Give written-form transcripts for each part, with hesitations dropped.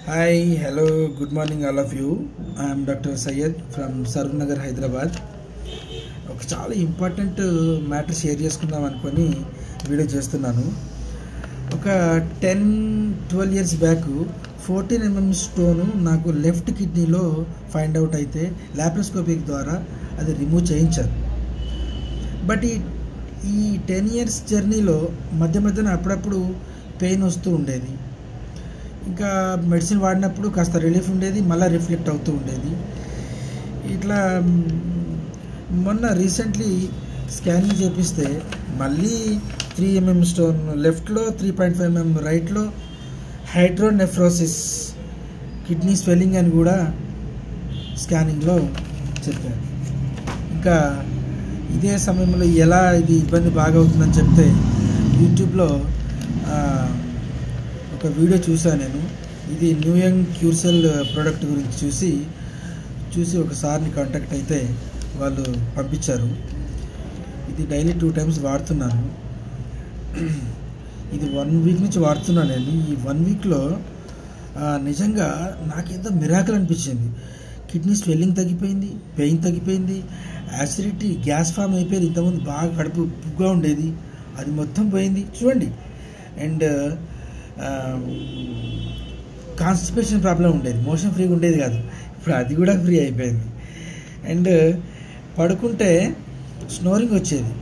Hi, hello, good morning all of you. I am Dr. Syed from Sarvnagar, Hyderabad. ఒక చాలా important matter share చేసుకుందాం అనుకొని video చేస్తున్నాను. ఒక 10-12 ఇయర్స్ బ్యాక్ 14 mm స్టోను నాకు left కిడ్నీలో ఫైండ్ అవుట్ అయితే లాప్రోస్కోపిక్ ద్వారా అది రిమూవ్ చేయించారు. బట్ ఈ 10 ఇయర్స్ జర్నీలో మధ్యన అప్పుడప్పుడు పెయిన్ వస్తూ ఉండేది. ఇంకా మెడిసిన్ వాడినప్పుడు కాస్త రిలీఫ్ ఉండేది, మళ్ళీ రిఫ్లెక్ట్ అవుతూ ఉండేది. ఇట్లా మొన్న రీసెంట్లీ స్కానింగ్ చేపిస్తే మళ్ళీ 3 mm స్టోన్ లెఫ్ట్లో, 3.5 mm రైట్లో, హైడ్రోనెఫ్రోసిస్, కిడ్నీ స్వెల్లింగ్ అని కూడా స్కానింగ్లో చెప్పారు. ఇంకా ఇదే సమయంలో ఎలా ఇది ఇబ్బంది బాగా అవుతుందని చెప్తే యూట్యూబ్లో ఒక వీడియో చూసాను నేను. ఇది న్యూ యంగ్ క్యూర్సెల్ ప్రోడక్ట్ గురించి చూసి ఒకసారిని కాంటాక్ట్ అయితే వాళ్ళు పంపించారు. ఇది డైలీ 2 times వాడుతున్నాను. ఇది 1 week నుంచి వాడుతున్నాను నేను. ఈ 1 weekలో నిజంగా నాకేంతో మిరాకిల్ అనిపించింది. కిడ్నీ స్వెల్లింగ్ తగ్గిపోయింది, పెయిన్ తగ్గిపోయింది, యాసిడిటీ, గ్యాస్ ఫామ్ అయిపోయింది. ఇంతకుముందు బాగా కడుపు ఉప్పుగా ఉండేది, అది మొత్తం పోయింది చూడండి. అండ్ కాన్స్టిపేషన్ ప్రాబ్లం ఉండేది, మోషన్ ఫ్రీగా ఉండేది కాదు, ఇప్పుడు అది కూడా ఫ్రీ అయిపోయింది. అండ్ పడుకుంటే స్నోరింగ్ వచ్చేది,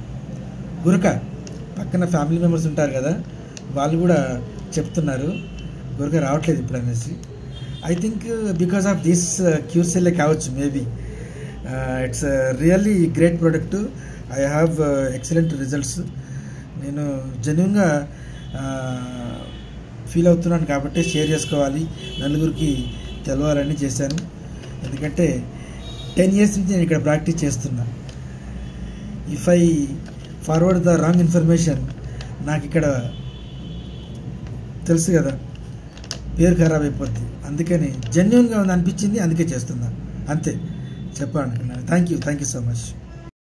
గురక. పక్కన ఫ్యామిలీ మెంబర్స్ ఉంటారు కదా, వాళ్ళు కూడా చెప్తున్నారు గురక రావట్లేదు ఇప్పుడు అనేసి. I think because of this క్యూర్సెల్లే కావచ్చు maybe. It's really great product. I have excellent results. నేను జెన్యూన్గా ఫీల్ అవుతున్నాను కాబట్టి షేర్ చేసుకోవాలి, నలుగురికి తెలవాలని చేశాను. ఎందుకంటే 10 years నుంచి నేను ఇక్కడ ప్రాక్టీస్ చేస్తున్నా. If I forward the wrong information, నాకు ఇక్కడ తెలుసు కదా పేరు ఖరాబ్ అయిపోద్ది. అందుకని జెన్యూన్గా అనిపించింది, అందుకే చేస్తున్నా, అంతే చెప్పాలనుకున్నాను. Thank you so much.